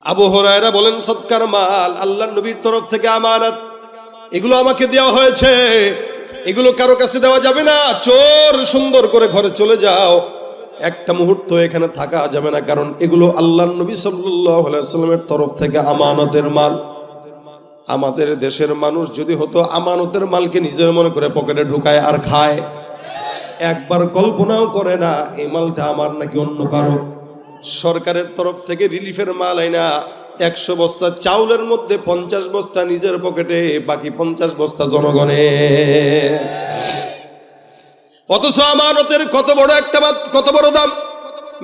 আবু হুরায়রা বলেন, সদকার মাল আল্লাহর নবীর তরফ থেকে আমানত, এগুলো আমাকে দেওয়া হয়েছে, এগুলো কারো কাছে দেওয়া যাবে না। চোর, সুন্দর করে ঘরে চলে যাও, একটা মুহূর্ত এখানে থাকা যাবে না, কারণ এগুলো আল্লাহর নবী সাল্লাল্লাহু আলাইহি ওয়াসাল্লামের তরফ থেকে আমানতের মাল। আমাদের দেশের মানুষ যদি হতো আমানতের মালকে নিজের মনে করে পকেটে ঢুকায় আর খায়, একবার কল্পনাও করে না এই মালটা আমার নাকি অন্য কারো। সরকারের তরফ থেকে রিলিফের মাল আইনা 100 বস্তা চাউলের মধ্যে 50 বস্তা নিজের পকেটে, বাকি 50 বস্তা জনগণের। অথচ আমানতের কত বড় দাম।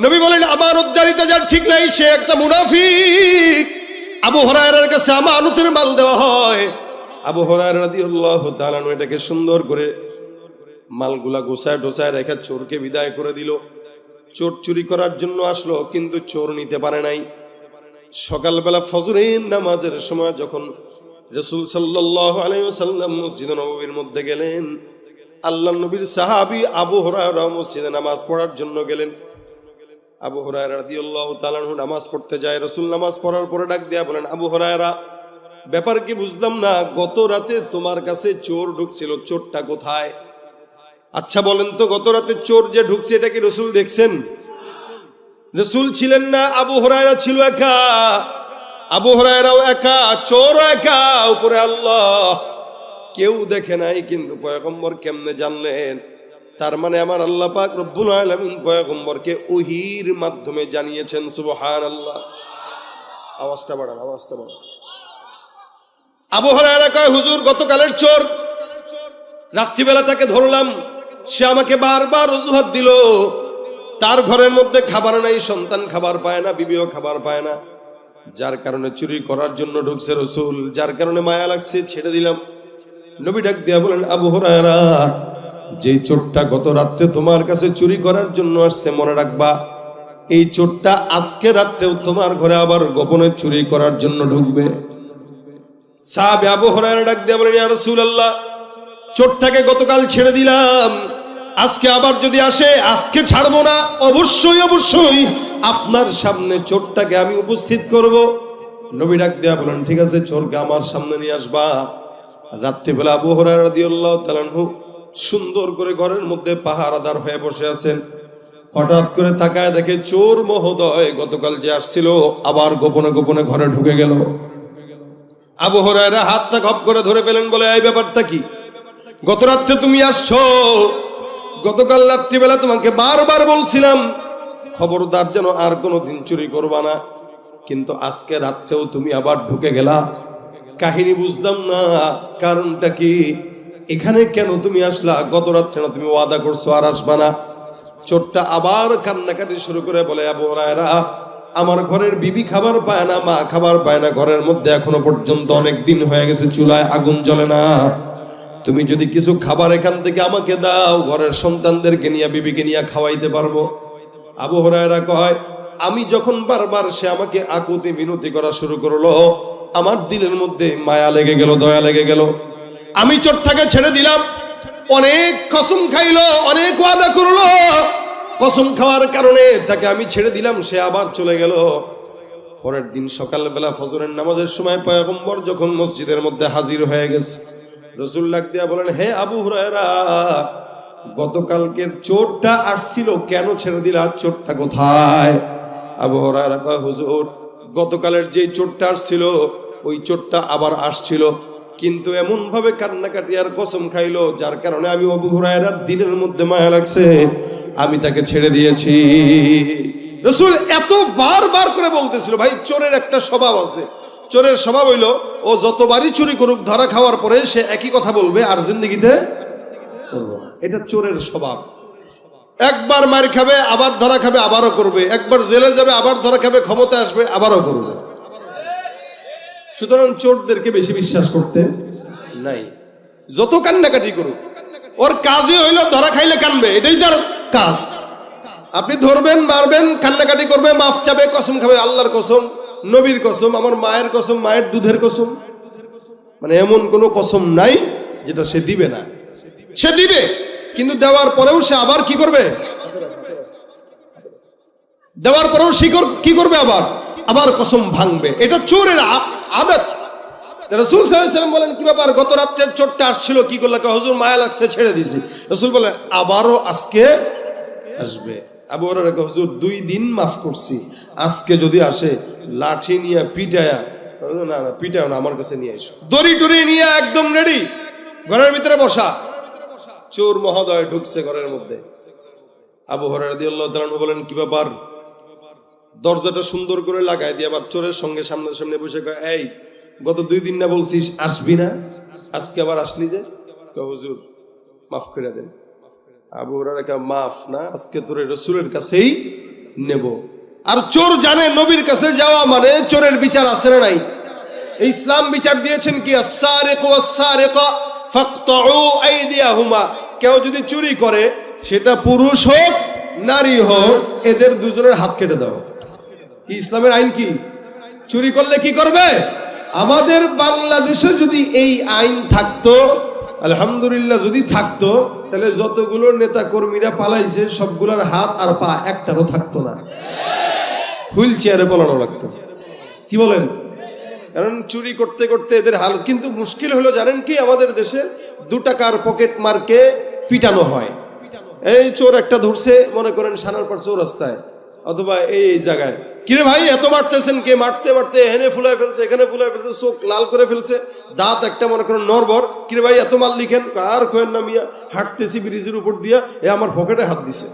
নবী বলেন, আমানতদারিতা যার ঠিক নাই সে একটা মুনাফিক। আবু হুরায়রার কাছে আমানতের মাল দেওয়া হয়। আবু হুরায়রা রাদিয়াল্লাহু তাআলা এটাকে সুন্দর করে মালগুলা গোছায় ঢোসায় রেখে চোরকে বিদায় করে দিল। চোর চুরি করার জন্য আসলো, কিন্তু চোর নিতে পারে নাই। সকালবেলা ফজরের নামাজের সময় যখন রাসূল সাল্লাল্লাহু আলাইহি ওয়াসাল্লাম মসজিদে নববীর মধ্যে গেলেন, আল্লাহর নবীর সাহাবী আবু হুরায়রা মসজিদে নামাজ পড়ার জন্য গেলেন। আবু হুরায়রা রাদিয়াল্লাহু তাআলা নামাজ পড়তে যায়। রাসূল নামাজ পড়ার পরে ডাক দিয়া বলেন, আবু হুরায়রা, ব্যাপার কি বুঝলাম না, গত রাতে তোমার কাছে চোর ঢুকছিল, চোরটা কোথায়? আচ্ছা বলেন তো, গত রাতে চোর যে ঢুকছে এটা কি রাসূল দেখছেন? রাসূল ছিলেন না, আবু হুরায়রা ছিল একা। আবু হুরায়রাও একা, চোরও একা, উপরে আল্লাহ, কেউ দেখে নাই। কিন্তু পয়গম্বর কেমনে জানলেন? তার মানে আমার আল্লাহ পাক রব্বুল আলামিন পয়গম্বরকে ওহীর মাধ্যমে জানিয়েছেন। সুবহানাল্লাহ। আওয়াজটা বাড়ান। আবু হুরায়রা কয়, হুজুর গতকালের চোর, রাত্রিবেলা তাকে ধরলাম, সে আমাকে বারবার অজুহাত দিল, তার ঘরের মধ্যে খাবার নাই, সন্তান খাবার পায় না, বিবিও খাবার পায় না, যার কারণে চুরি করার জন্য ঢুকছে। রাসূল যার কারণে মায়া লাগছে, ছেড়ে দিলাম। নবী ডাক দিয়া বলেন, আবু হুরায়রা, যে চোরটা গত রাতে তোমার কাছে চুরি করার জন্য আসছে, মনে রাখবা এই চোরটা আজকে রাতেও তোমার ঘরে আবার গোপনে চুরি করার জন্য ঢুকবে। সাহাবী আবু হুরায়রা ডাক দিয়া বলেন, ইয়া রাসূলুল্লাহ, চোরটাকে গতকাল ছেড়ে দিলাম, আজকে আবার যদি আসে, আজকে ছাড়বো না, অবশ্যই আপনার সামনে চোরটাকে আমি উপস্থিত করব। নবী ডাক দিয়া বলেন, ঠিক আছে, চোরকে আমার সামনে নিয়ে আসবা। রাত্রিবেলা আবু হুরায়রা রাদিয়াল্লাহু তাআলা আনহু সুন্দর করে ঘরের মধ্যে পাহারাদার হয়ে বসে আছেন। হঠাৎ করে তাকায় দেখে চোর মহোদয় গতকাল যে আসছিল আবার গোপনে ঘরে ঢুকে গেল। আবু হুরায়রা হাতটা খপ করে ধরে পেলেন, বলে, এই ব্যাপারটা কি? গত রাত্রে তুমি আসছো, গতকাল রাত্রিবেলা তোমাকে বারবার বলছিলাম খবরদার যেন আর কোনোদিন চুরি করবা না, কিন্তু আজকে রাত্রেও তুমি আবার ঢুকে গেলা। কাহিনী বুঝলাম না, কারণটা কি? এখানে কেন তুমি আসলা? গত রাত্রে না তুমি ওয়াদা করছো আর আসবা না? চোরটা আবার কান্নাকাটি শুরু করে বলে, আবু হুরায়রা, আমার ঘরের বিবি খাবার পায় না, মা খাবার পায় না, ঘরের মধ্যে এখনো পর্যন্ত অনেক দিন হয়ে গেছে চুলায় আগুন জ্বলে না। তুমি যদি কিছু খাবার এখান থেকে আমাকে দাও, ঘরের সন্তানদেরকে নিয়ে, বিবিকে নিয়ে খাওয়াইতে পারবো। আবু হুরায়রা কয়, আমি যখন বারবার সে আমাকে আকুতি মিনতি করা শুরু করলো, আমার দিলের মধ্যে মায়া লেগে গেল, দয়া লেগে গেল। আমি চোরটাকে ছেড়ে দিলাম। অনেক কসম খাইলো, অনেক ওয়াদা করলো, কসম খাওয়ার কারণে তাকে আমি ছেড়ে দিলাম, সে আবার চলে গেল। পরের দিন সকালবেলা ফজরের নামাজের সময় পয়গম্বর যখন মসজিদের মধ্যে হাজির হয়ে গেছে, রাসূল ডাক দিয়া বলেন, হে আবু হুরায়রা, গতকালকের চোরটা আসছিল, কেন ছেড়ে দিলা? চোরটা কোথায়? আবু হুরায়রা কয়, হুজুর, গতকালের যে চোরটা আসছিল ওই চোরটা আবার আসছিল, কিন্তু এমন ভাবে কান্নাকাটি আর কসম খাইলো, যার কারণে আমি আবু হুরায়রার দিলের মধ্যে মায়া লাগছে, আমি তাকে ছেড়ে দিয়েছি। রাসূল এত বারবার করে বলতেছিল, ভাই চোরের একটা স্বভাব আছে। চোরের স্বভাব হইল, ও যতবারই চুরি করুক, ধরা খাওয়ার পরে সে একই কথা বলবে আর জিন্দেগিতে, এটা চোরের স্বভাব। একবার মার খাবে, আবার ধরা খাবে, আবারও করবে, একবার জেলে যাবে, আবার ধরা খাবে, ক্ষমতা আসবে, আবারও করবে। সুতরাং চোরদেরকে বেশি বিশ্বাস করতে নাই। যত কান্নাকাটি করুক, ওর কাজই হইল ধরা খাইলে কানবে, এটাই তার কাজ। আপনি ধরবেন, মারবেন, কান্নাকাটি করবে, মাফ চাবে, কসম খাবে, আল্লাহর কসম, নবীর কসম, আমার মায়ের কসম, মায়ের দুধের কসম, মানে এমন কোনো কসম নাই যেটা সে দিবে না। সে দিবে, কিন্তু দেওয়ার পরেও সে আবার কি করবে? দেওয়ার পরেও কি করবে? আবার আবার কসম ভাঙবে। এটা চোরের আদত। রাসূল সাল্লাল্লাহু আলাইহি ওয়াসাল্লাম বলেন, কি ব্যাপার, গত রাত্রের চোরটা আসছিল, কি করলে? হুজুর মায়া লাগছে, ছেড়ে দিছি। রাসূল বলেন, আবারও আজকে আসবে। আবু হুরায়রা কয়, হুজুর 2 দিন মাফ করছি, আজকে যদি আসে লাঠি নিয়ে পিটায়া। না না, পিটাও না, আমার কাছে নিয়ে এসো। দড়ি টড়ি নিয়ে একদম রেডি, ঘরের ভিতরে বসা। চোর মহোদয় ঢুকছে ঘরের মধ্যে। আবু হুরায়রা রাদিয়াল্লাহু তাআলা আনহু বলেন, কি ব্যাপার? দরজাটা সুন্দর করে লাগায় দিয়ে আবার চোরের সঙ্গে সামনে বসে কয়, এই গত 2 দিন না বলছিস আসবি না, আজকে আবার আসলি যে? হুজুর মাফ করে দেন। আবু হুরায়রা কয়, মাফ না, আজকে তোরে রাসূলের কাছেই নেব। আর চোর জানে নবীর কাছে যাওয়া মানে চোরের বিচার আছে না নাই? ইসলাম বিচার দিয়েছেন কি, আস-সারিকু ওয়াস-সারিকা ফাকতাউ আইদিয়াহুমা। কেউ যদি চুরি করে, সেটা পুরুষ হোক নারী হোক, এদের দুজনের হাত কেটে দাও। ইসলামের আইন কি? চুরি করলে কি করবে? আমাদের বাংলাদেশে যদি এই আইন থাকতো, আলহামদুলিল্লাহ, যদি থাকতো, তাহলে যতগুলো নেতা কর্মীরা পালাইছে সবগুলোর হাত আর পা একটারও থাকতো না, হুইল চেয়ারে পালানো লাগতো। কি বলেন? কারণ চুরি করতে করতে এদের হালত। কিন্তু মুশকিল হলো জানেন কি, আমাদের দেশে 2 টাকার পকেট মারকে পিটানো হয়। এই চোর একটা ধরছে, মনে করেন সানারপাড় চৌরাস্তায় অথবা এই জায়গায়, কিরে ভাই এত মারতেছেন কে? মারতে মারতে এখানে ফুলায় ফেলছে, এখানে ফুলায় ফেলছে, চোখ লাল করে ফেলছে, দাঁত একটা মনে করেন নরবর। কিরে ভাই এত মাল লিখেন? আর কোয়েন না মিয়া, হাঁটতেছি ব্রিজের উপর দিয়া, এ আমার পকেটে হাত দিছে।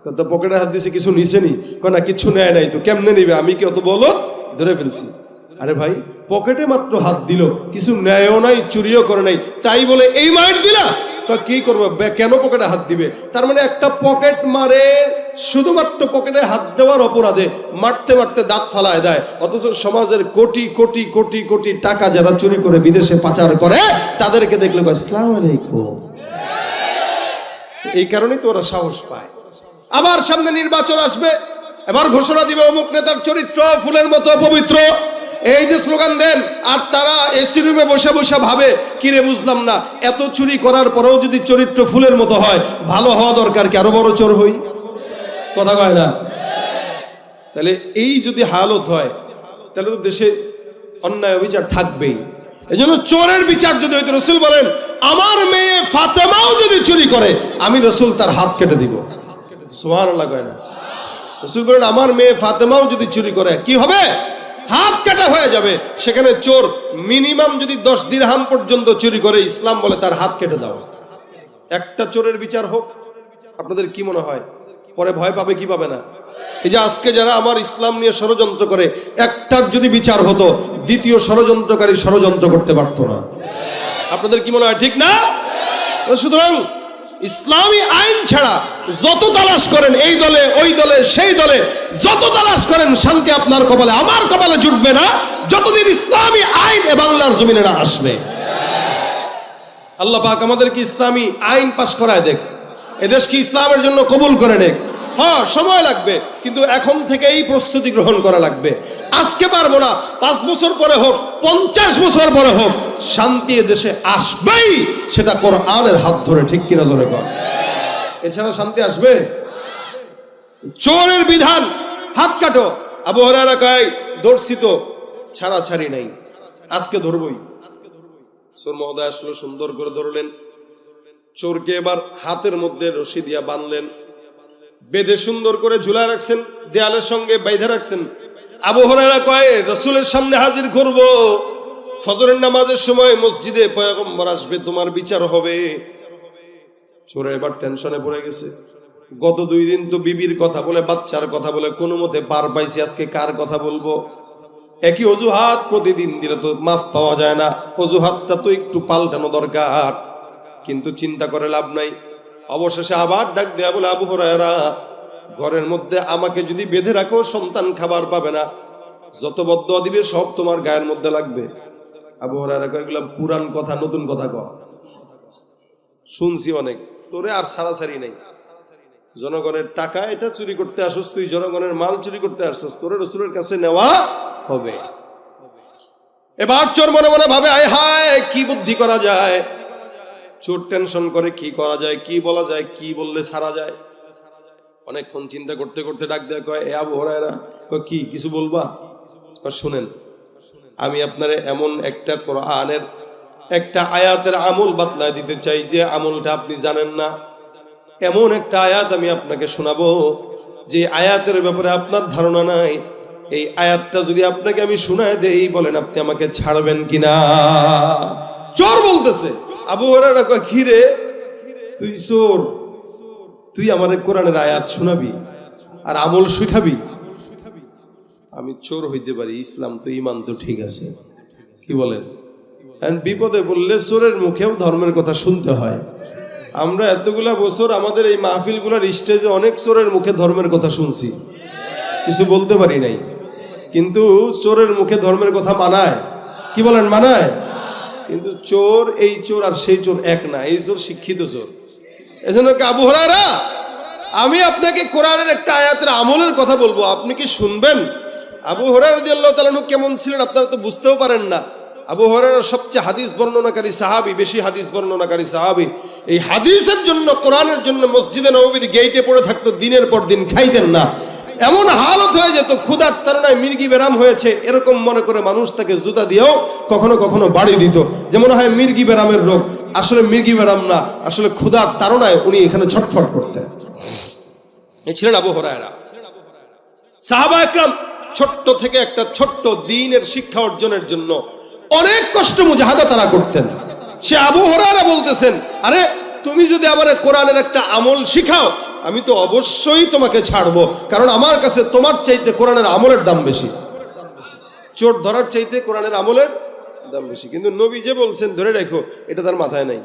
কত পকেটে হাত দিছে, কিছু নিছে নি? না, কিছু নেয় নাই। তো কেমনে নিবে? আমি কি অত বলো ধরে ফেলছি? আরে ভাই, পকেটে মাত্র হাত দিল, কিছু নেয়ও নাই, চুরিও করে নাই, তাই বলে এই মাইট দিলা? কি করবো? কেন পকেটে হাত দিবে? তার মানে একটা পকেট মারে শুধুমাত্র পকেটে হাত দেওয়ার অপরাধে মারতে মারতে দাঁত ফালায় দেয়। অথচ সমাজের কোটি কোটি কোটি কোটি টাকা যারা চুরি করে বিদেশে পাচার করে, তাদেরকে দেখলে আসসালামু আলাইকুম। এই কারণেই তো ওরা সাহস পায়। আবার সামনে নির্বাচন আসবে, এবার ঘোষণা দিবে অমুক নেতার চরিত্র ফুলের মতো পবিত্র, এই যে স্লোগান দেন। আর তারা এসি রুমে বসে বসে ভাবে, কিরে বুঝলাম না, এত চুরি করার পরেও যদি চরিত্র ফুলের মতো হয়, ভালো হওয়া দরকার কি, আরো বড় চোর হই? কথা কয় না? তাহলে এই যদি হালত হয়, তাহলে তো দেশে অন্যায় অবিচার থাকবেই। এই জন্য চোরের বিচার যদি হইতো, রাসূল বলেন, আমার মেয়ে ফাতেমাও যদি চুরি করে, আমি রাসূল তার হাত কেটে দিব। সুবহানাল্লাহ কয় না? রাসূল বলেন, আমার মেয়ে ফাতেমাও যদি চুরি করে, কি হবে? হাত কাটা হয়ে যাবে। সেখানে চোর মিনিমাম যদি 10 দিরহাম পর্যন্ত চুরি করে, ইসলাম বলে তার হাত কেটে দাও। একটা চোরের বিচার হোক, আপনাদের কি মনে হয় পরে ভয় পাবে কি পাবে না? এই যে আজকে যারা আমার ইসলাম নিয়ে ষড়যন্ত্র করে, একটার যদি বিচার হতো, দ্বিতীয় ষড়যন্ত্রকারী ষড়যন্ত্র করতে পারতো না। আপনাদের কি মনে হয়? ঠিক না? সুতরাং ইসলামী আইন ছাড়া যত তালাশ করেন, এই দলে ওই দলে সেই দলে যত তালাশ করেন, শান্তি আপনার কপালে আমার কপালে জুটবে না, যতদিন ইসলামী আইন এ বাংলার জমিনে না আসবে। আল্লাহ পাক আমাদেরকে ইসলামী আইন পাশ করায় দেখ, এদেশ কি ইসলামের জন্য কবুল করে নেক। হ্যাঁ, সময় লাগবে, কিন্তু এখন থেকে এই প্রস্তুতি গ্রহণ করা লাগবে। আজকে পারবো না, 5 বছর পরে হোক, 50 বছর পরে হোক, শান্তি দেশে আসবেই, সেটা কোরআনের হাত ধরে। ঠিক কিনা জোরে কর? এছাড়া শান্তি আসবে? চোরের বিধান, হাত কাটো। আবু হুরায়রা কয়, ধরছি তো, ছাড়াছাড়ি নাই, আজকে ধরবই। চোর মহোদয় আসলো, সুন্দর করে ধরলেন। চোরকে এবার হাতের মধ্যে রশি দিয়া বাঁধলেন, বেঁধে সুন্দর করে ঝুলায় রাখছেন, দেয়ালের সঙ্গে বাইধে রাখছেন। আবু হুরায়রা কয়, রাসূলের সামনে হাজির করব, ফজরের নামাজের সময় মসজিদে পয়গম্বর আসবে, তোমার বিচার হবে। চোরে এবার টেনশনে পড়ে গেছে। গত 2 দিন তো বিবির কথা বলে, বাচ্চার কথা বলে কোনো মতে পার পাইছি, আজকে কার কথা বলবো? একই অজুহাত প্রতিদিন দিলে তো মাফ পাওয়া যায় না, অজুহাতটা তো একটু পাল্টানো দরকার। কিন্তু চিন্তা করে লাভ নাই। অবশেষে আবার ডাক দেয়া বলে, আবু হুরায়রা, ঘরের মধ্যে আমাকে যদি বেঁধে রাখো, সন্তান খাবার পাবে না, যত বদদুয়া দিবে সব তোমার গায়ের মধ্যে লাগবে। আবু হুরায়রা কয়, এগুলা পুরান কথা, নতুন কথা কয়, শুনছি অনেক, তোরে আর ছাড়াছাড়ি নাই। জনগণের টাকা এটা চুরি করতে আসছ তুই, জনগণের মাল চুরি করতে আসছস, তোরে রাসূলের কাছে নেওয়া হবে। এবার চোর মনে মনে ভাবে, আয় হায়, কি বুদ্ধি করা যায়। চোর টেনশন করে, কি করা যায়, কি বলা যায়, কি বললে ছাড়া যায়। অনেকক্ষণ চিন্তা করতে করতে ডাক দেয়া কয়, এ আবু হুরায়রা, কি কিছু বলবা? শুনেন, আমি আপনার এমন একটা কোরআনের একটা আয়াতের আমল বাতলায় দিতে চাই যে আমলটা আপনি জানেন না। এমন একটা আয়াত আমি আপনাকে শোনাবো যে আয়াতের ব্যাপারে আপনার ধারণা নাই। এই আয়াতটা যদি আপনাকে আমি শোনায় দেই, বলেন আপনি আমাকে ছাড়বেন কিনা? চোর বলতেছে, আবু হুরায়রা কয়, কি রে তুই চোর, তুই আমার কোরআনের আয়াত শোনাবি আর আমল শিখাবি? আমি চোর হইতে পারি, ইসলাম তো ঈমান তো ঠিক আছে, কি বলেন? বিপদে বললে চোরের মুখেও ধর্মের কথা শুনতে হয়। আমরা এতগুলা বছর আমাদের এই মাহফিলগুলোর স্টেজে অনেক চোরের মুখে ধর্মের কথা শুনছি, কিছু বলতে পারি নাই। কিন্তু চোরের মুখে ধর্মের কথা মানায়, কি বলেন মানায়? কিন্তু চোর, এই চোর আর সেই চোর এক না, এই চোর শিক্ষিত চোর। এজন্য আবু হুরায়রা, আমি আপনাকে কোরআনের একটা আয়াতের আমলের কথা বলবো, আপনি কি শুনবেন? আবু হুরায়রা রাদিয়াল্লাহু তাআলা আনহু কেমন ছিলেন আপনারা তো বুঝতেও পারেন না। আবু হুরায়রা সবচেয়ে হাদিস বর্ণনাকারী সাহাবী, বেশি হাদিস বর্ণনাকারী সাহাবী। এই হাদিসের জন্য, কোরআনের জন্য মসজিদে নববীর গেইটে পড়ে থাকতো, দিনের পর দিন খাইতেন না। এমন হালত হয়ে যেত ক্ষুধার তাড়নায় মির্গি বেরাম হয়েছে এরকম মনে করে মানুষ তাকে জুতা দিয়েও কখনো কখনো বাড়ি দিত, যে মনে হয় মির্গি বেরামের রোগ। আসলে মির্গি বেরাম না, আসলে ক্ষুধার তাড়নায় উনি এখানে ছটফট করতেন। এই ছিলেন আবু হুরায়রা। সাহাবা একরাম ছোট্ট থেকে একটা ছোট্ট দ্বীনের শিক্ষা অর্জনের জন্য অনেক কষ্ট মুজাহাদা তারা করতেন। সে আবু হুরায়রা বলতেছেন, আরে তুমি যদি আমার কোরআনের একটা আমল শিখাও, আমি তো অবশ্যই তোমাকে ছাড়বো, কারণ আমার কাছে তোমার চাইতে কোরআনের আমলের দাম বেশি। চোর ধরার চাইতে কোরআনের আমলের দাম বেশি। কিন্তু নবী যে বলছেন ধরে রাখো, এটা তার মাথায় নাই,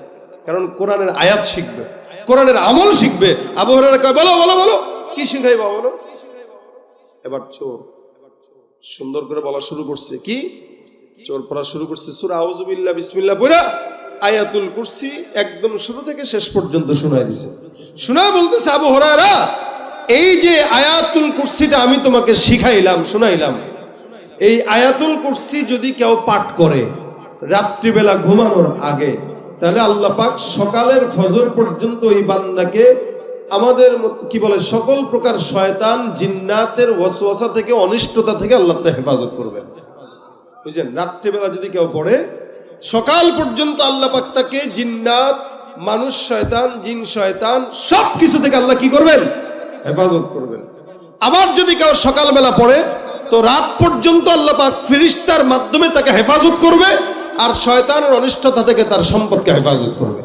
কারণ কোরআনের আয়াত শিখবে, কোরআনের আমল শিখবে। আবু হুরায়রা কয়, বলো বলো বলো, কি শিখাইবা বলো। এবার চোর সুন্দর করে বলা শুরু করছে, কি চোর পড়া শুরু করছে সূরা আউযু বিল্লাহি বিসমিল্লাহ পড়া আয়াতুল কুরসি একদম শুরু থেকে শেষ পর্যন্ত শোনায় দিছে। শোনা বলতেছে, আবু হুরায়রা, এই যে আয়াতুল কুরসিটা আমি তোমাকে শিখাইলাম, শোনাইলাম, এই আয়াতুল কুরসি যদি কেউ পাঠ করে রাত্রিবেলা ঘুমানোর আগে, তাহলে আল্লাহ পাক সকালের ফজর পর্যন্ত এই বান্দাকে আমাদের কি বলে সকল প্রকার শয়তান জিন্নাতের ওয়াসওয়াসা থেকে, অনিষ্টতা থেকে আল্লাহ তাআলা হেফাজত করবেন। বুঝছেন? রাত্রিবেলা যদি কেউ পড়ে, সকাল পর্যন্ত আল্লাহ পাক তাকে জিন্নাত, মানুষ শয়তান, জিন শয়তান সব কিছু থেকে আল্লাহ কি করবেন? হেফাজত করবেন। আবার যদি কেউ সকালবেলা পড়ে, তো রাত পর্যন্ত আল্লাহ পাক ফেরেশতার মাধ্যমে তাকে হেফাজত করবে, আর শয়তানের অনিষ্টতা থেকে তার সম্পদকে হেফাজত করবে।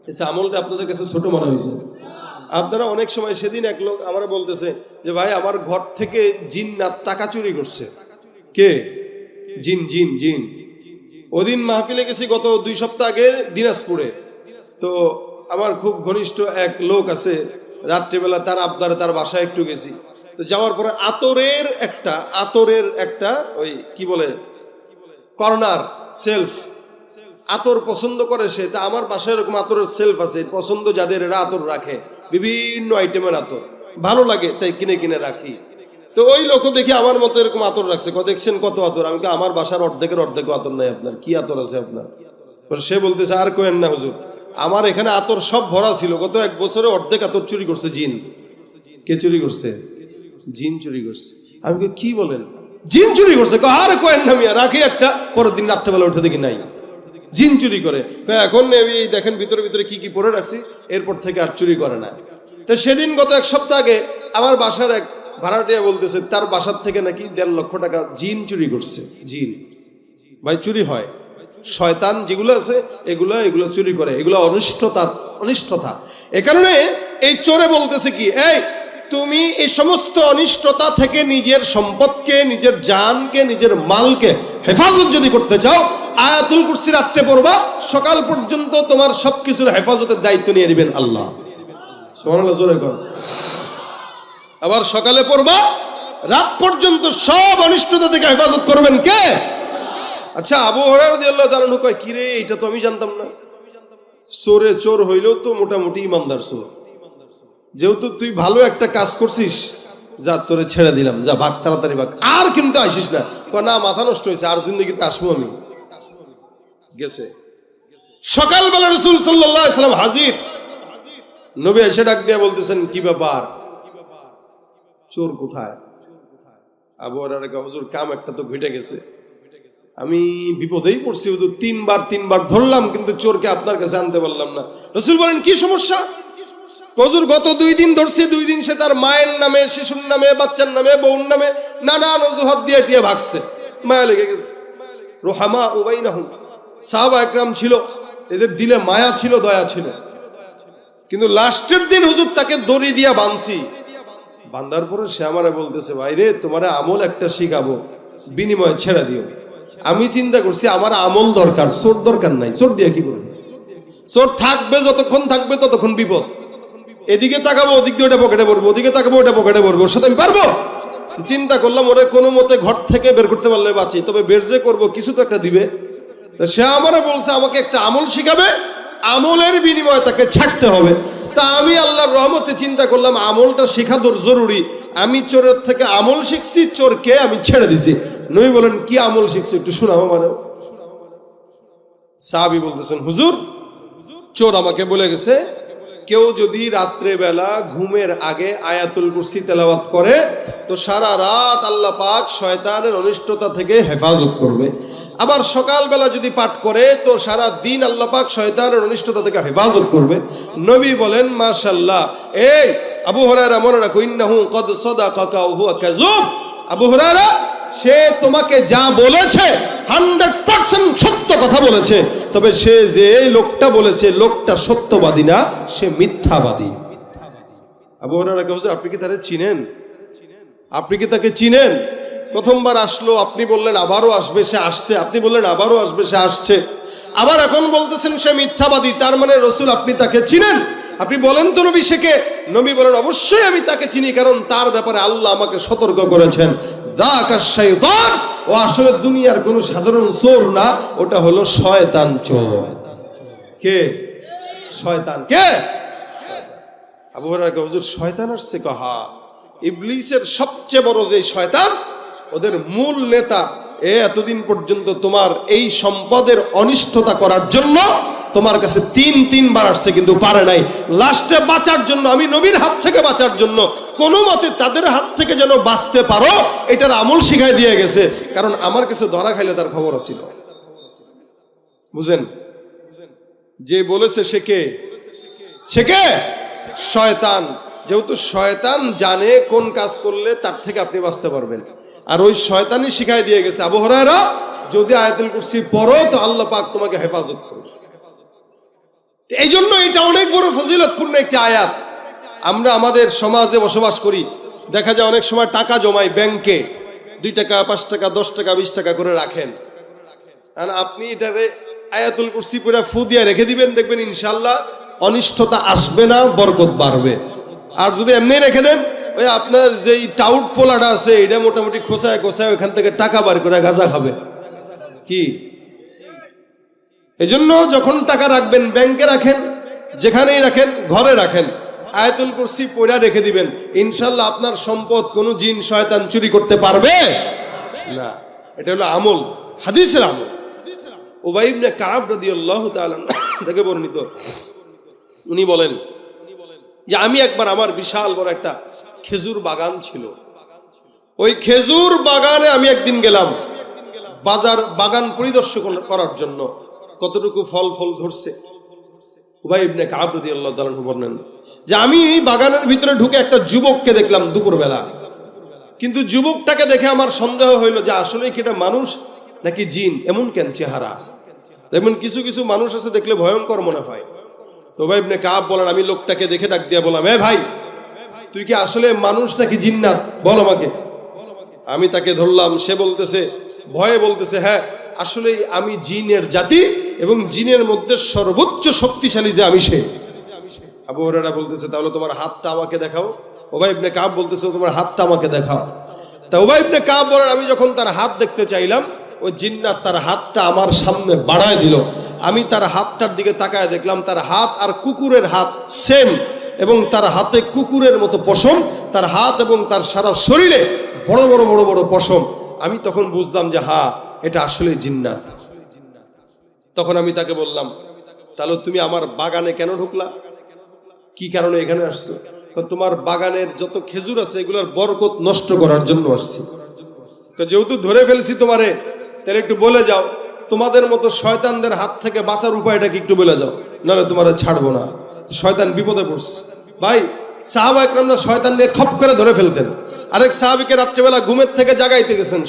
এই আমলটা আপনাদের কাছে ছোট মনে হয়েছে? আপনারা অনেক সময়, সেদিন এক লোক আমার বলতেছে যে ভাই আমার ঘর থেকে জিন্নাত টাকা চুরি করছে। কে? জিন জিন জিন। ওদিন মাহফিলে গেছি গত 2 সপ্তাহ আগে দিনাজপুরে। তো আমার খুব ঘনিষ্ঠ এক লোক আছে, রাত্রিবেলা তার আবদারে তার বাসায় একটু গেছি। তো যাওয়ার পরে আতরের একটা ওই কি বলে কর্নার সেলফ, আতর পছন্দ করে সে। তা আমার বাসায় এরকম আতরের সেলফ আছে, পছন্দ যাদের এরা আতর রাখে, বিভিন্ন আইটেমের আতর ভালো লাগে তাই কিনে কিনে রাখি। তো ওই লোক দেখি আমার মতো এরকম আতর রাখছে। দেখছেন কত আতর? আমি আমার বাসার অর্ধেকের আতর নাই আপনার, কি আতর আছে আপনার? সে বলতেছে, আর কোয়েন না হুজুর, আমার এখানে আতর সব ভরা ছিল, গত 1 বছরে অর্ধেক আতর চুরি করছে জিন। কে চুরি করছে? জিন চুরি করছে। আমি কি বলেন, জিন চুরি করছে? আর কোয়েন না মিয়া, রাখি একটা, পরের দিন রাত্রেবেলা উঠে দেখি নাই, জিন চুরি করে। এখন দেখেন ভিতরে ভিতরে কি কি পরে রাখছি, এরপর থেকে আর চুরি করে না। তো সেদিন গত 1 সপ্তাহ আগে আমার বাসার এক ভাড়াটিয়া বলতেছে তার বাসার থেকে নাকি 1.5 লক্ষ টাকা জিন চুরি করছে। জিন ভাই চুরি হয়, শয়তান যেগুলো আছে এগুলো চুরি করে, এগুলো অনিষ্টতা। এ কারণে এই চোরে বলতেছে কি, এই তুমি এই সমস্ত অনিষ্টতা থেকে নিজের সম্পদকে, নিজের জানকে, নিজের মালকে হেফাজত যদি করতে চাও, আয়াতুল কুরসি রাত্রে পড়বা, সকাল পর্যন্ত তোমার সবকিছুর হেফাজতের দায়িত্ব নিয়ে নেবেন আল্লাহ। সুবহানাল্লাহ জোরে কর। আবার সকালে পড়বা, রাত পর্যন্ত সব অনিষ্টতা থেকে হেফাজত করবেন কে? আচ্ছা, আবু হুরায়রা রাদিয়াল্লাহু তাআলা কয়, কি রে, এটা তো আমি জানতাম না। চোরে চোর হইলেও তো মোটামুটি ইমানদার চোর। যেহেতু তুই ভালো একটা কাজ করছিস, যা তোরে ছেড়ে দিলাম, যা ভাগ, তাড়াতাড়ি ভাগ, আর কিন্তু আসিস না। না, মাথা নষ্ট হয়েছে, আর জিন্দেগিতে আসবো আমি। গেছে সকালবেলা রাসূল সাল্লাল্লাহু আলাইহি ওয়াসাল্লাম হাজির। নবী এসে ডাক দিয়ে বলতেছেন, কি ব্যাপার, চোর কোথায়? আবু হুরায়রা হুজুর কাম একটা তো ঘটে গেছে, আমি বিপদেই পড়ছি হুজুর, তিনবার ধরলাম কিন্তু চোরকে আপনার কাছে আনতে পারলাম না। রাসূল বলেন কি সমস্যা? হুজুর গত 2 দিন ধরছি, 2 দিন সে তার মায়ের নামে, শিশুর নামে, বাচ্চার নামে, বউর নামে নানান অজুহাত দিয়ে টিয়ে ভাগছে, মায়া লেগে গেছে। রুহামা উবাইনাহুম, সাহাবা একরাম ছিল, এদের দিলে মায়া ছিল, দয়া ছিল। কিন্তু লাস্টের দিন হুজুর তাকে দড়ি দিয়া বাঁধছি, বাঁধার পরে সে আমারে বলতেছে, ভাই রে তোমার আমল একটা শিখাবো, বিনিময়ে ছেড়ে দিও। আমি চিন্তা করছি আমার আমল দরকার, চোর দরকার নাই। চোর দিয়ে কি করবে? চোর থাকবে যতক্ষণ থাকবে ততক্ষণ বিপদ। এদিকে তাকাবো ওদিক দিয়ে ওটা পকেটে পড়বো, ওদিকে তাকাবো ওটা পকেটে পড়বো, ওর সাথে আমি পারবো? চিন্তা করলাম ওরে কোনো মতে ঘর থেকে বের করতে পারলে বাঁচি, তবে বের যে করবো কিছু তো একটা দিবে। সে আমারে বলছে আমাকে একটা আমল শিখাবে, আমলের বিনিময়ে তাকে ছাড়তে হবে। তা আমি আল্লাহর রহমতে চিন্তা করলাম আমলটা শেখা জরুরি। আমি চোরের থেকে আমল শিখছি, চোরকে আমি ছেড়ে দিছি। নবী বলেন কি আমল শিখছি একটু শোনাও মানে। সাহাবী বলতেছেন, হুজুর চোর আমাকে বলে গেছে কেউ যদি রাত্রে বেলা ঘুমের আগে আয়াতুল কুরসি তেলাওয়াত করে তো সারা রাত আল্লাহ পাক শয়তানের অনিষ্টতা থেকে হেফাজত করবে। আবার সকালবেলা যদি পাঠ করে তো সারা দিন আল্লাহ পাক শয়তানের অনিষ্টতা থেকে হেফাজত করবে। নবী বলেন মাশাআল্লাহ। এই আবু হুরায়রা মনে রাখো, ইন্নাহু ক্বাদ সাদাকাকা ওয়া হুয়া কাযুব। আবু হুরায়রা সে তোমাকে যা বলেছে 100% সত্য কথা বলেছে, তবে সে যে লোকটা বলেছে লোকটা সত্যবাদী না, সে মিথ্যাবাদী। আবু হুরায়রা হুজুর আপনি কি তারে চিনেন? আপনি কি তাকে চিনেন? প্রথমবার আসলো, আপনি বললেন আবারও আসবে, সে আসছে। আপনি বললেন আবারও আসবে, সে আসছে। আবার এখন বলতেছেন সে মিথ্যাবাদী, তার মানে রাসূল আপনি তাকে চিনেন? আপনি বলেন তো নবী সে কে? নবী বলেন অবশ্যই আমি তাকে চিনি, কারণ তার ব্যাপারে আল্লাহ আমাকে সতর্ক করেছেন। যাকা শাইতান, ও আসলে দুনিয়ার কোনো সাধারণ চোর না, ওটা হলো শয়তান চোর। কে? শয়তান। কে? আবু হুরায়রা হুজুর শয়তান আসছে? কহা ইবলিসের সবচেয়ে বড় যে শয়তান, ওদের মূল নেতা এতদিন পর্যন্ত তোমার এই সম্পদের অনিষ্টতা করার জন্য তোমার কাছে 3বার আসছে কিন্তু পারে নাই। লাস্টে বাঁচার জন্য, আমি নবীর হাত থেকে বাঁচার জন্য কোনো মতে তাদের হাত থেকে যেন বাঁচতে পারো এটার আমল শিখাই দিয়ে গেছে। কারণ আমার কাছে ধরা খাইলে তার খবর ছিল। বুঝেন? যে বলেছে সে কে? সে কে? শয়তান। যেহেতু শয়তান জানে কোন কাজ করলে তার থেকে আপনি বাঁচতে পারবেন, আর ওই শয়তানই শিখাই দিয়ে গেছে আবু হুরায়রা যদি আয়াতুল কুরসি পড়ো তো আল্লাহ পাক তোমাকে হেফাজত করবে। এই জন্য এটা অনেক বড় ফজিলতপূর্ণ একটি আয়াত। আমরা আমাদের সমাজে বসবাস করি, দেখা যায় অনেক সময় টাকা জমাই ব্যাংকে, 2 টাকা 5 টাকা 10 টাকা 20 টাকা করে রাখেন। আর আপনি এটারে আয়াতুল কুরসি পড়ে ফু দিয়ে রেখে দিবেন, দেখবেন ইনশাআল্লাহ অনিষ্টতা আসবে না, বরকত বাড়বে। আর যদি এমনি রেখে দেন, ওই আপনার যেই টাউট পোলাটা আছে এটা মোটামুটি খোসায় খোসায় ওখান থেকে টাকা বার করে গাঁজা খাবে। কি? এজন্য যখন টাকা রাখবেন ব্যাংকে রাখেন, যেখানেই রাখেন, ঘরে রাখেন, আয়াতুল কুরসি পড়া রেখে দিবেন, ইনশাআল্লাহ আপনার সম্পদ কোনো জিন শয়তান চুরি করতে পারবে না। এটা হলো আমল, হাদিসের আমল। উবাই ইবনে কাব রাদিয়াল্লাহু তাআলা থেকে বর্ণিত, উনি বলেন যে আমি একবার, আমার বিশাল বড় একটা খেজুর বাগান ছিল, ওই খেজুর বাগানে আমি একদিন গেলাম বাগান পরিদর্শন করার জন্য, কতটুকু ফল ধরছে। উবাই ইবনে কাব রাদিয়াল্লাহু তাআলা বলেন যে আমি বাগানের ভিতরে ঢুকে একটা যুবককে দেখলাম দুপুরবেলা, কিন্তু যুবকটাকে দেখে আমার সন্দেহ হইলো যে আসলে কি এটা মানুষ নাকি জিন, এমন কেন চেহারা। দেখবেন কিছু কিছু মানুষ আছে দেখলে ভয়ঙ্কর মনে হয়। তো উবাই ইবনে কাব বলেন, আমি লোকটাকে দেখে ডাক দিয়া বললাম, এ ভাই তুই কি আসলে মানুষ নাকি জিন্নাত, বল আমাকে। আমি তাকে ধরলাম, সে বলতেছে, ভয়ে বলতেছে, হ্যাঁ আসলেই আমি জিনের জাতি এবং জিনের মধ্যে সর্বোচ্চ শক্তিশালী যে আমি সে। আবু হুরায়রা বলতেছে, তাহলে তোমার হাতটা আমাকে দেখাও। উবাই ইবনে কাব বলতেছে, তোমার হাতটা আমাকে দেখাও। তা উবাই ইবনে কাব বলেন, আমি যখন তার হাত দেখতে চাইলাম, ওই জিন্নাত তার হাতটা আমার সামনে বাড়ায় দিল। আমি তার হাতটার দিকে তাকায় দেখলাম তার হাত আর কুকুরের হাত সেম, এবং তার হাতে কুকুরের মতো পশম, তার হাত এবং তার সারা শরীরে বড় বড় বড় বড় পশম। আমি তখন বুঝলাম যে হ্যাঁ এটা আসলে জিন্নাত। তখন আমি তাকে বললাম, তাহলে তুমি আমার বাগানে কেন ঢুকলা, কি কারণে এখানে আসছো? তোমার বাগানের যত খেজুর আছে এগুলোর বরকত নষ্ট করার জন্য আসছি। যেহেতু ধরে ফেলছি তোমারে, তাহলে একটু বলে যাও তোমাদের মতো শয়তানদের হাত থেকে বাঁচার উপায়টা কি একটু বলে যাও, নাহলে তোমারে ছাড়বো না। শয়তান বিপদে পড়ছে। ভাই সাহাবা একরামরা শয়তান নিয়ে খপ করে ধরে ফেলতেন। আরেক সাহাবিকে রাত্রেবেলা ঘুমের থেকে জাগাইতে গেছেন,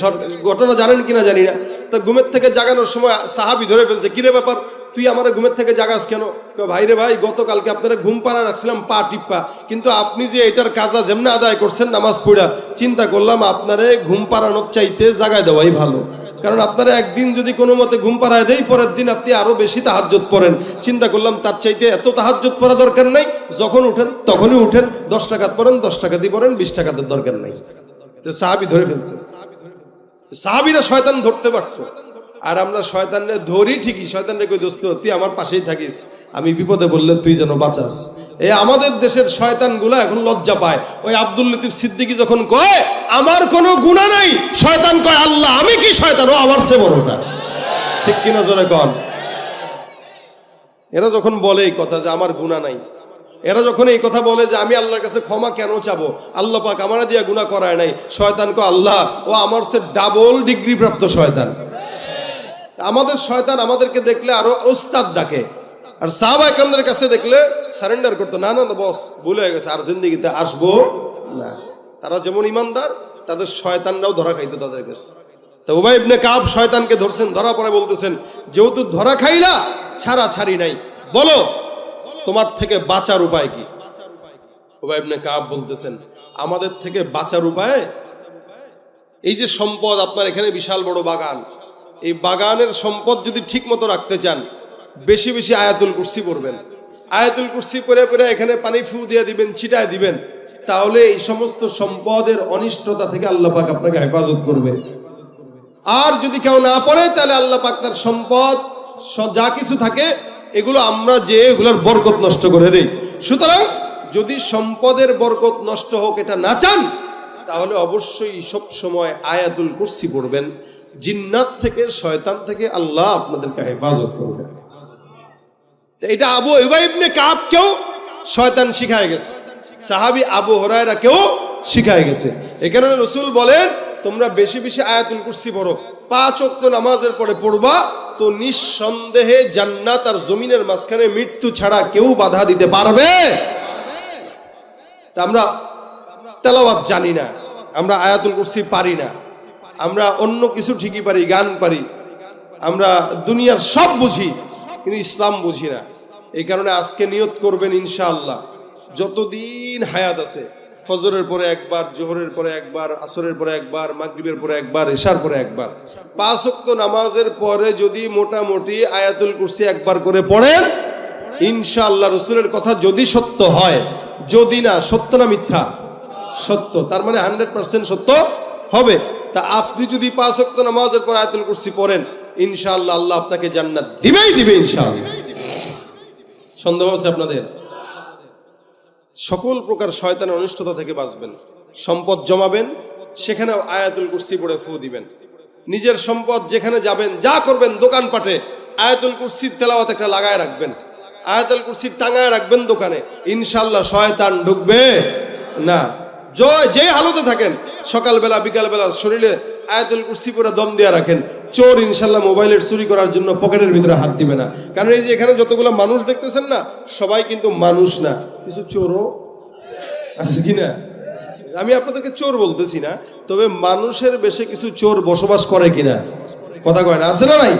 ঘটনা জানেন কিনা জানি না। তা ঘুমের থেকে জাগানোর সময় সাহাবি ধরে ফেলছে, কিরে ব্যাপার তুই আমার ঘুমের থেকে জাগাস কেন? ভাই রে ভাই, গতকালকে আপনারা ঘুম পাড়া রাখছিলাম পা টিপ্পা, কিন্তু আপনি যে এটার কাজা যেমনি আদায় করছেন নামাজ পড়া, চিন্তা করলাম আপনারে ঘুম পাড়ানোর চাইতে জাগায় দেওয়াই ভালো। কারণ আপনারা একদিন যদি কোনো মতে ঘুম পাড়ায় দেয়, পরের দিন আপনি আরো বেশি তাহাজ্জুদ পড়েন। চিন্তা করলাম তার চাইতে এত তাহাজ্জুদ পড়া দরকার নাই, যখন উঠেন তখনই উঠেন, 10 টাকাত পড়েন, 10 টাকা দিয়ে পড়েন, 20 টাকাতে দরকার নাই। সাহাবি ধরে ফেলছে। সাহাবিরা শয়তান ধরতে পারতো, আর আমরা শয়তানরে ধরি ঠিকই। শয়তানরে কই দোস্ত তুই আমার পাশেই থাকিস, আমি বিপদে বললে তুই যেন বাঁচাস। এই আমাদের দেশের শয়তানগুলা এখন লজ্জা পায়। ওই আব্দুল লতিফ সিদ্দিকী যখন কয় আমার কোনো গুনাহ নাই, শয়তান কয় আল্লাহ আমি কি শয়তান, ও আমার চেয়ে বড় না। ঠিক কিনা জোরে কন? এরা যখন বলে এই কথা যে আমার গুনাহ নাই, এরা যখন এই কথা বলে যে আমি আল্লাহর কাছে ক্ষমা কেন চাবো, আল্লাহ পাক আমার দিয়া গুনাহ করায় নাই, শয়তান কয় আল্লাহ ও আমার চেয়ে ডাবল ডিগ্রি প্রাপ্ত শয়তান। আমাদের শয়তান আমাদেরকে দেখলে আরো ওস্তাদ ডাকে, আর সাহাবা একরামদের কাছে দেখলে সারেন্ডার করতো, না না বস ভুলে গেছে, আর জিন্দেগিতে আসবো না। তারা যেমন ইমানদার, তাদের শয়তানরাও ধরা খাইতো তাদের কাছে। তো উবাই ইবনে কাব শয়তানকে ধরছেন, ধরা পরে বলতেছেন যেহেতু ধরা খাইলা ছাড়া ছাড়ি নাই, বলো তোমার থেকে বাঁচার উপায় কি? উবাই ইবনে কাব বলতেছেন আমাদের থেকে বাঁচার উপায়, এই যে সম্পদ আপনার এখানে বিশাল বড় বাগান, এই বাগানের সম্পদ যদি ঠিক মতো রাখতে চান, বেশি বেশি আয়াতুল কুরসি পড়বেন। আয়াতুল কুরসি পড়ে পড়ে এখানে পানি ফু দিয়ে দিবেন, ছিটায় দিবেন, তাহলে এই সমস্ত সম্পদের অনিষ্টতা থেকে আল্লাহ পাক আপনাকে হেফাজত করবে। আর যদি কেউ না পড়ে, তাহলে আল্লাহ পাক তার সম্পদ যা কিছু থাকে এগুলো আমরা যে এগুলোর বরকত নষ্ট করে দেই। সুতরাং যদি সম্পদের বরকত নষ্ট হোক এটা না চান, তাহলে অবশ্যই সব সময় আয়াতুল কুরসি পড়বেন। জিন্নাত থেকে, শয়তান থেকে আল্লাহ আপনাদেরকে হেফাজত করবে। এটা আবু উবাই ইবনে কাবকেও শয়তান শিখায় গেছে, সাহাবী আবু হুরায়রাকেও শিখায় গেছে। এই কারণে রাসূল বলেন তোমরা বেশি বেশি আয়াতুল কুরসি পড়ো, 5 ওয়াক্ত নামাজের পরে পড়বা, তো নিঃসন্দেহে জান্নাত আর জমিনের মাঝখানে মৃত্যু ছাড়া কেউ বাধা দিতে পারবে। তা আমরা তেলাওয়াত জানি না, আমরা আয়াতুল কুরসি পারি না, আমরা অন্য কিছু ঠিকই পারি, গান পারি, আমরা দুনিয়ার সব বুঝি, কিন্তু ইসলাম বুঝি না। এই কারণে আজকে নিয়ত করবেন ইনশাআল্লাহ যতদিন হায়াত আছে, ফজরের পরে একবার, জোহরের পরে একবার, আসরের পরে একবার, মাগরিবের পরে একবার, এশার পরে একবার, 5 ওয়াক্ত নামাজের পরে যদি মোটামুটি আয়াতুল কুরসি একবার করে পড়েন, ইনশাআল্লাহ রাসূলের কথা যদি সত্য হয়, যদি না সত্য না মিথ্যা, সত্য, তার মানে 100% সত্য হবে। তা আপনি যদি 5 ওয়াক্ত নামাজের পর আয়াতুল কুরসি পড়েন, ইনশাআল্লাহ আল্লাহ আপনাকে জান্নাত দিবেই দিবে ইনশাআল্লাহ। সন্দেহ আছে আপনাদের? সকল প্রকার শয়তানের অনিষ্টতা থেকে বাঁচবেন। সম্পদ জমাবেন, সেখানে আয়াতুল কুরসি পড়ে ফু দিবেন। নিজের সম্পদ যেখানে যাবেন, যা করবেন, দোকানপাটে আয়াতুল কুরসির তেলাওয়াত একটা লাগায় রাখবেন, আয়াতুল কুরসি টাঙায় রাখবেন দোকানে, ইনশাআল্লাহ শয়তান ঢুকবে না। যে হালতে থাকেন, সকালবেলা বিকালবেলা শরীরে আয়াতুল কুরসি পড়ে দম দিয়ে রাখেন, চোর ইনশাআল্লাহ মোবাইলের চুরি করার জন্য পকেটের ভিতরে হাত দিবে না। কারণ এই যে এখানে যতগুলো মানুষ দেখতেছেন না, সবাই কিন্তু মানুষ না, কিছু চোরও আছে কিনা। আমি আপনাদেরকে চোর বলতেছি না, তবে মানুষের বেশে কিছু চোর বসবাস করে কিনা, কথা কয় না, আছে না নাই?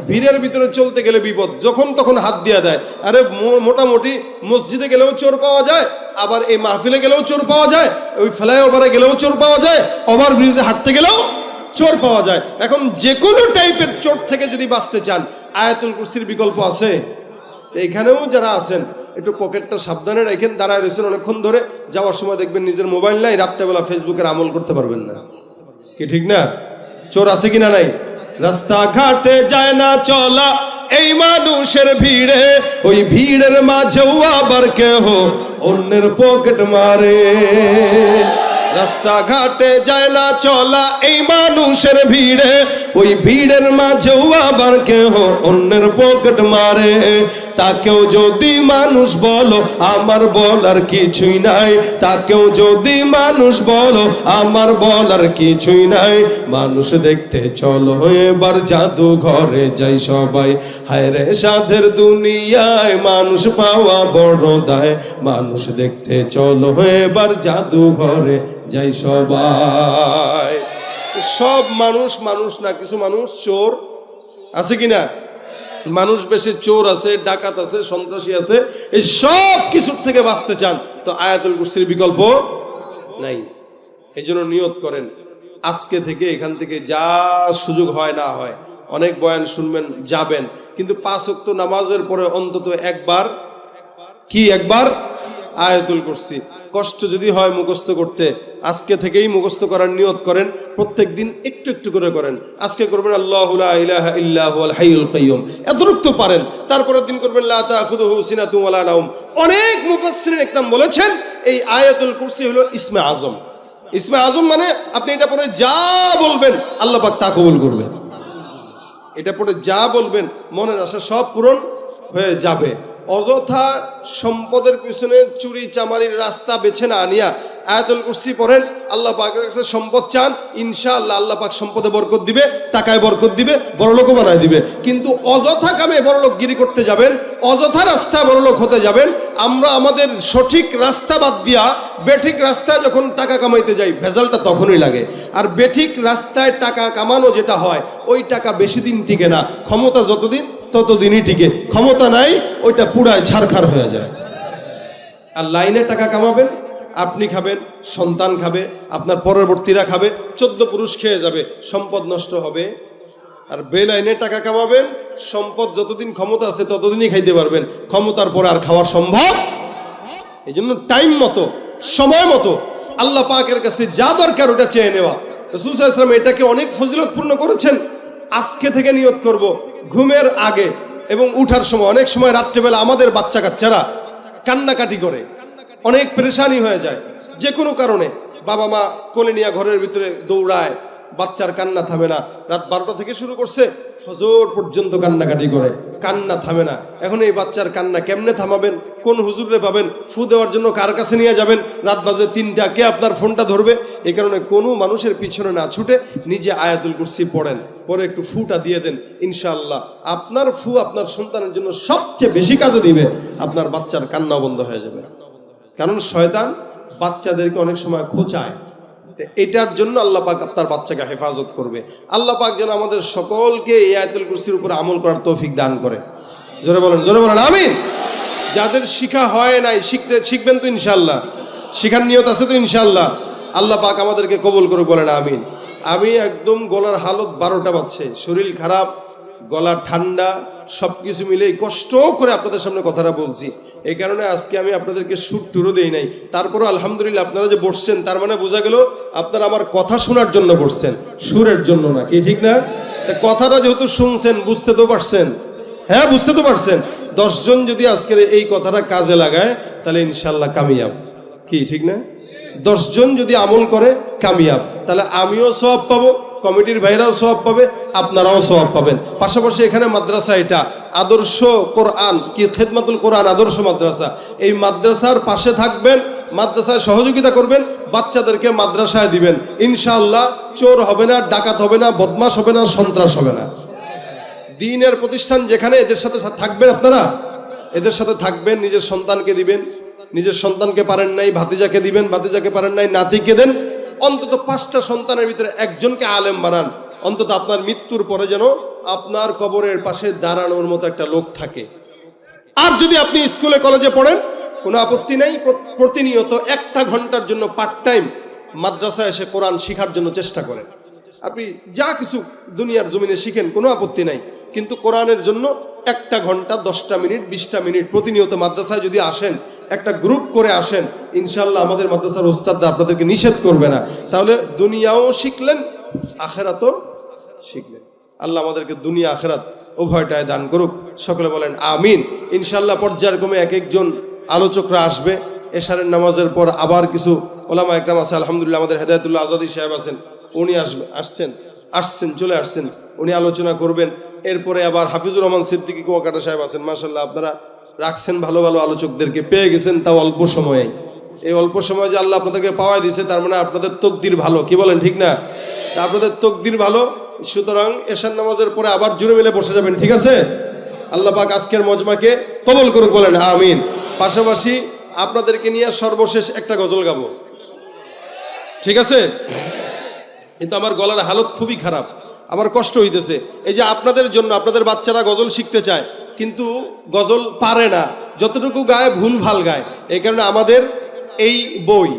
ভিড়ের ভিতরে চলতে গেলে বিপদ, যখন তখন হাত দিয়া দেয়। আরে মোটামুটি মসজিদে গেলেও চোর পাওয়া যায়, আবার এই মাহফিলে গেলেও চোর পাওয়া যায়, ওই ফ্লাইওভারে গেলেও চোর পাওয়া যায়, ওভার ব্রিজে হাঁটতে গেলেও চোর পাওয়া যায়। এখন যে কোনো টাইপের চোর থেকে যদি বাঁচতে চান, আয়াতুল কুরসির বিকল্প আছে। এখানেও যারা আছেন একটু পকেটটা সাবধানে রাখেন, দাঁড়ায় রয়েছেন অনেকক্ষণ ধরে, যাওয়ার সময় দেখবেন নিজের মোবাইল নাই, রাত্রেবেলা ফেসবুকের আমল করতে পারবেন না, কি ঠিক না? চোর আছে কিনা নাই? রাস্তাঘাটে যায় না চলা এই মানুষের ভিড়ে, ওই ভিড়ের মাঝেও আবার কেহ অন্যের পকেট মারে। রাস্তাঘাটে যায় না চলা এই মানুষের ভিড়ে, ওই ভিড়ের মাঝেও আবার কেহ অন্যের পকেট মারে। তাকেও যদি মানুষ বলো আমার বলার কিছুই নাই, তাকেও যদি মানুষ বলো আমার বলার কিছুই নাই। মানুষ দেখতে চলো এবার জাদু ঘরে যাই সবাই, হায় রে সাধের দুনিয়ায় মানুষ পাওয়া বড় দায়। মানুষ দেখতে চলো এবার জাদু ঘরে যাই সবাই। সব মানুষ মানুষ না, কিছু মানুষ চোর আছে কিনা, মানুষ বেশি চোর আছে, ডাকাত আছে, সন্ত্রাসী আছে। এই সব কিছুর থেকে বাঁচতে চান তো আয়াতুল কুরসির বিকল্প নাই। এই জন্য নিয়ত করেন আজকে থেকে এখান থেকে যা সুযোগ হয় না হয়, অনেক বয়ান শুনবেন যাবেন, কিন্তু 5 ওয়াক্ত নামাজের পরে অন্তত একবার আয়াতুল কুরসি, কষ্ট যদি হয় মুখস্থ করতে আজকে থেকেই মুখস্থ করার নিয়ত করেন। প্রত্যেক দিন একটু একটু করে করেন। আজকে করবেন আল্লাহু লা ইলাহা ইল্লা হুয়াল হাইয়ুল কাইয়্যুম, এতটুকু তো পারেন। তারপরের দিন করবেন লা তাখুযুহু সিনাতুন ওয়ালা নাওম। অনেক মুফাসসিরিন একরাম বলেছেন এই আয়াতুল কুরসি হলো ইসমে আজম। ইসমে আজম মানে আপনি এটা পড়ে যা বলবেন আল্লাহ পাক তা কবুল করবেন। এটা পড়ে যা বলবেন মনের আশা সব পূরণ হয়ে যাবে। অযথা সম্পদের পিছনে চুরি চামারির রাস্তা বেছে না আনিয়া আয়াতুল কুরসি পড়েন, আল্লাহ পাকের কাছে সম্পদ চান, ইনশাআল্লাহ আল্লাহ পাক সম্পদে বরকত দিবে, টাকায় বরকত দিবে, বড়লোকও বানায় দিবে। কিন্তু অযথা কামে বড়লোকগিরি করতে যাবেন, অযথা রাস্তা বড়লোক হতে যাবেন। আমরা আমাদের সঠিক রাস্তা বাদ দিয়া বেঠিক রাস্তায় যখন টাকা কামাইতে যাই ভেজালটা তখনই লাগে। আর বেঠিক রাস্তায় টাকা কামানো যেটা হয় ওই টাকা বেশি দিন টিকে না, ক্ষমতা যতদিন ততদিনই টিকে, ক্ষমতা নাই ওইটা পুরায় ছারখার হয়ে যায়। আর লাইনে টাকা কামাবেন, আপনি খাবেন, সন্তান খাবে, আপনার পরবর্তীরা খাবে, 14 পুরুষ খেয়ে যাবে, সম্পদ নষ্ট হবে। আর বেলাইনে টাকা কামাবেন, সম্পদ যতদিন ক্ষমতা আছে ততদিনই খাইতে পারবেন, ক্ষমতার পরে আর খাওয়া সম্ভব। এই জন্য টাইম মতো, সময় মতো আল্লাহ পাকের কাছে যা দরকার ওটা চেয়ে নেওয়া। রাসূল সাল্লাল্লাহু আলাইহি ওয়াসাল্লাম এটাকে অনেক ফজিলতপূর্ণ করেছেন। আজকে থেকে নিয়ত করব ঘুমের আগে এবং উঠার সময়। অনেক সময় রাত্রেবেলা আমাদের বাচ্চা কাচ্চারা কান্নাকাটি করে, অনেক পেরেশানি হয়ে যায় যে কোনো কারণে। বাবা মা কোলে নিয়ে ঘরের ভিতরে দৌড়ায়, বাচ্চার কান্না থামে না। রাত 12টা থেকে শুরু করছে, ফজর পর্যন্ত কান্নাকাটি করে, কান্না থামে না। এখন এই বাচ্চার কান্না কেমনে থামাবেন? কোন হুজুরে পাবেন? ফু দেওয়ার জন্য কার কাছে নিয়ে যাবেন? রাত বাজে 3টা, কে আপনার ফোনটা ধরবে? এই কারণে কোনো মানুষের পিছনে না ছুটে নিজে আয়াতুল কুরসি পড়েন, পরে একটু ফুটা দিয়ে দেন। ইনশাআল্লাহ আপনার ফু আপনার সন্তানের জন্য সবচেয়ে বেশি কাজে দিবে, আপনার বাচ্চার কান্না বন্ধ হয়ে যাবে। কারণ শয়তান বাচ্চাদেরকে অনেক সময় খোঁচায়, এটার জন্য আল্লাহ পাক আপনার বাচ্চাকে হেফাজত করবে। আল্লাহ পাক যেন আমাদের সকলকে এই আয়াতুল কুরসির উপর আমল করার তৌফিক দান করে। জোরে বলেন আমিন। যাদের শিখা হয় নাই শিখবেন তো ইনশাআল্লাহ, শিখার নিয়ত আছে তো ইনশাআল্লাহ। আল্লাহ পাক আমাদেরকে কবুল করুক, বলেন আমিন। আমি একদম গলার হালত 12টা বাজছে, শরীর খারাপ, গলা ঠান্ডা, সব কিছু মিলেই কষ্ট করে আপনাদের সামনে কথাটা বলছি। এই কারণে আজকে আমি আপনাদেরকে সুর টুরও দেই নাই। তারপরও আলহামদুলিল্লাহ আপনারা যে বসছেন তার মানে বোঝা গেল আপনারা আমার কথা শোনার জন্য বসছেন, সুরের জন্য না, কি ঠিক না? কথাটা যেহেতু শুনছেন বুঝতে তো পারছেন, হ্যাঁ বুঝতে তো পারছেন। 10 জন যদি আজকের এই কথাটা কাজে লাগায় তাহলে ইনশাল্লাহ কামিয়াব, কি ঠিক না? 10 জন যদি আমল করে কামিয়াব, তাহলে আমিও সওয়াব পাবো, কমিটির ভাইরাও সওয়াব পাবে, আপনারাও সওয়াব পাবেন। পাশাপাশি এখানে মাদ্রাসা, এটা আদর্শ কোরআন কি খেদমাতুল কোরআন আদর্শ মাদ্রাসা। এই মাদ্রাসার পাশে থাকবেন, মাদ্রাসায় সহযোগিতা করবেন, বাচ্চাদেরকে মাদ্রাসায় দিবেন। ইনশাআল্লাহ চোর হবে না, ডাকাত হবে না, বদমাশ হবে না, সন্ত্রাস হবে না। দ্বীনের প্রতিষ্ঠান যেখানে, এদের সাথে থাকবেন, আপনারা এদের সাথে থাকবেন, নিজের সন্তানকে দিবেন, নিজের সন্তানকে পারেন নাই ভাতিজাকে দিবেন, ভাতিজাকে পারেন নাই নাতিকে দেন। অন্তত 5টা সন্তানের ভিতরে একজনকে আলেম বানান। অন্তত আপনার মৃত্যুর পরে যেন আপনার কবরের পাশে দাঁড়ানোর মতো একটা লোক থাকে। আর যদি আপনি স্কুলে কলেজে পড়েন কোনো আপত্তি নাই, প্রতিনিয়ত 1টা ঘন্টার জন্য পার্ট টাইম মাদ্রাসায় এসে কোরআন শেখার জন্য চেষ্টা করেন। আপনি যা কিছু দুনিয়ার জমিনে শিখেন কোনো আপত্তি নাই, কিন্তু কোরআনের জন্য 1টা ঘন্টা 10টা মিনিট 20টা মিনিট প্রতিনিয়ত মাদ্রাসায় যদি আসেন, একটা গ্রুপ করে আসেন, ইনশাআল্লাহ আমাদের মাদ্রাসার ওস্তাদরা আপনাদেরকে নিষেধ করবে না। তাহলে দুনিয়াও শিখলেন, আখেরাতও শিখলেন। আল্লাহ আমাদেরকে দুনিয়া আখেরাত উভয়টায় দান করুক, সকলে বলেন আমিন। ইনশাআল্লাহ পর্যায়ক্রমে এক একজন আলোচকরা আসবে। এশারের নামাজের পর আবার কিছু ওলামা একরাম আছে, আলহামদুলিল্লাহ। আমাদের হেদায়েতুল্লাহ আজাদি সাহেব আছেন, উনি আসছেন। আসছেন, চলে আসছেন, উনি আলোচনা করবেন। এরপরে আবার হাফিজুর রহমান সিদ্দিকী কুয়াকাটা সাহেব আছেন। মাশাআল্লাহ, আপনারা রাখছেন ভালো ভালো আলোচকদেরকে, পেয়ে গেছেন তাও অল্প সময়ে। এই অল্প সময় যে আল্লাহ আপনাদেরকে পাওয়া দিয়েছে, তার মানে আপনাদের তকদির ভালো, কি বলেন ঠিক না? আপনাদের তকদির ভালো। সুতরাং এশার নামাজের পরে আবার জুড়ে মিলে বসে যাবেন, ঠিক আছে? আল্লাহ পাক আজকের মজমাকে কবুল করুক, বলেন আমিন। পাশাপাশি আপনাদেরকে নিয়ে সর্বশেষ একটা গজল গাবো, ঠিক আছে? কিন্তু আমার গলার হালত খুবই খারাপ, আমার কষ্ট হইতেছে। এই যে আপনাদের জন্য, আপনাদের বাচ্চারা গজল শিখতে চায় কিন্তু গজল পারে না, যতটুকু গায় ভুল ভাল গায়। এই কারণে আমাদের এই বই,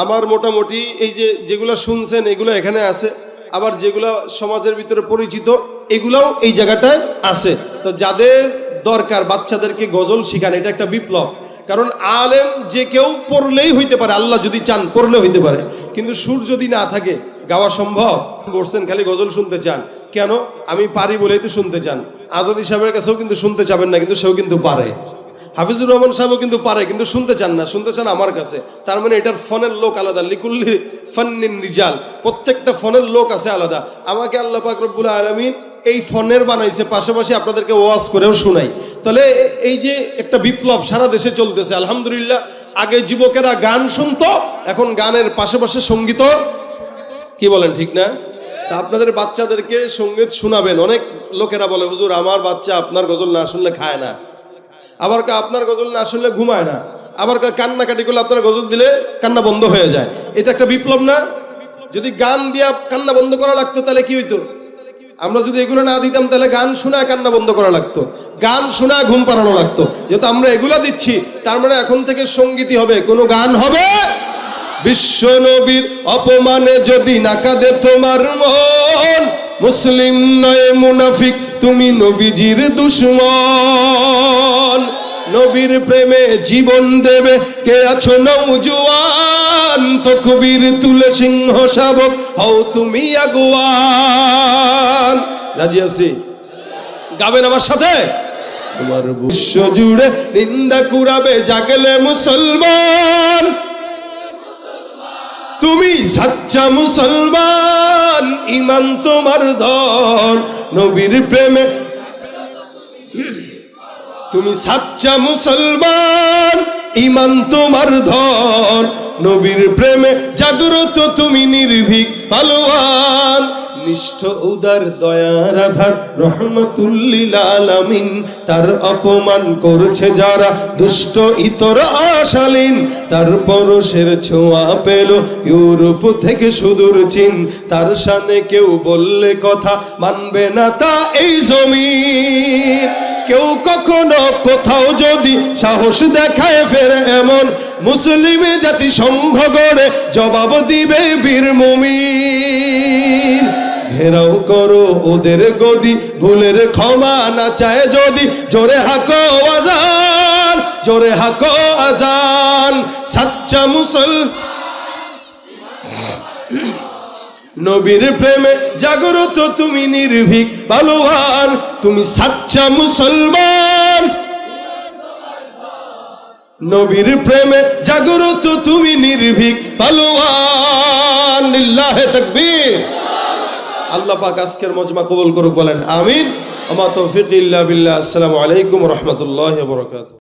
আমার মোটামুটি এই যে যেগুলো শুনছেন এগুলো এখানে আছে, আবার যেগুলো সমাজের ভিতরে পরিচিত এগুলাও এই জায়গাটায় আছে। তো যাদের দরকার বাচ্চাদেরকে গজল শিখান, এটা একটা বিপ্লব। কারণ আলেম যে কেউ পড়লেই হইতে পারে, আল্লাহ যদি চান পড়লে হইতে পারে, কিন্তু সুর যদি না থাকে গাওয়া সম্ভব? বলছেন খালি গজল শুনতে চান কেন? আমি পারি বলেই তো শুনতে চান। আজাদ সাহেবের কাছেও কিন্তু শুনতে চাবেন না, কিন্তু সেও কিন্তু পারে। হাফিজুর রহমান সাহেবও কিন্তু পারে, কিন্তু শুনতে চান না, শুনতে চান আমার কাছে। তার মানে এটার ফোনের লোক আলাদা, লিকুল্লি ফান্নিন রিজাল, প্রত্যেকটা ফোনের লোক আছে আলাদা। আমাকে আল্লাহ পাক রব্বুল আলামিন এই ফোনের বানাইছে, পাশাপাশি আপনাদেরকে ওয়াজ করেও শোনাই। তাহলে এই যে একটা বিপ্লব সারা দেশে চলতেছে আলহামদুলিল্লাহ। আগে যুবকেরা গান শুনতো, এখন গানের পাশাপাশি সঙ্গীত, কি বলেন ঠিক না? তা আপনাদের বাচ্চাদেরকে সঙ্গীত শোনাবেন। অনেক লোকেরা বলে হুজুর আমার বাচ্চা আপনার গজল না শুনলে খায় না, আবার আপনার গজল না শুনলে ঘুমায় না, আবার কান্নাকাটি করলে আপনার গজল দিলে কান্না বন্ধ হয়ে যায়। এটা একটা বিপ্লব না? যদি গান দিয়া কান্না বন্ধ করা লাগতো তাহলে কি হইতো? আমরা যদি এগুলো না দিতাম তাহলে গান শোনা কান্না বন্ধ করা লাগতো, গান শোনা ঘুম পাড়ানো লাগতো। যেহেতু আমরা এগুলো দিচ্ছি, তার মানে এখন থেকে সঙ্গীতই হবে, কোনো গান হবে। বিশ্ব নবীর অপমানে যদি না কাঁদে তোমার মন, মুসলিম নয় মুনাফিক তুমি নবীজির দুশমন। নবীর প্রেমে জীবন দেবে কে আছো নওজোয়ান, তকবীর তুলে সিংহ শাবক হও তুমি আগুয়ান। রাজি আছি? গাবেন আমার সাথে? তোমার বিশ্ব জুড়ে নিন্দা কুরাবে জাগলে মুসলমান, তুমি সাচ্চা মুসলমান, ইমান তোমার ধন। নবীর প্রেমে তুমি সাচ্চা মুসলমান, ইমান তোমার ধন। নবীর প্রেমে জাগ্রত তুমি নির্ভীক পালোয়ান। নিষ্ঠ উদার দয়ার আধার রহমাতুল্লিল আলামিন, তার অপমান করছে যারা দুষ্ট ইতর আশালীন। তার পরশের ছোঁয়া পেল ইউরোপ থেকে সুদূর চীন, তার শানে কেউ বললে কথা মানবে না তা এই জমিন। কেউ কখনো কোথাও যদি সাহস দেখায় ফের এমন, মুসলিম জাতি সংঘ গড়ে জবাব দিবে বীর মুমিন। ঘেরাও করো ওদের গদি, ভুলের ক্ষমা না চায় যদি, জোরে হাকো আজান, জোরে হাকো আজান। সাচ্চা নবীর প্রেমে জাগ্রত তুমি নির্ভীক পালোয়ান, তুমি সাচ্চা মুসলমান। নবীর প্রেমে জাগ্রত তুমি নির্ভীক পালোয়ান। লিল্লাহে তাকবীর। আল্লাহ পাক আজকের মজমা কবুল করুক, বলেন আমিন। আমা তৌফিক ইল্লা বিল্লাহ। আসসালামু আলাইকুম ওয়া রাহমাতুল্লাহি ওয়া বারাকাতুহু।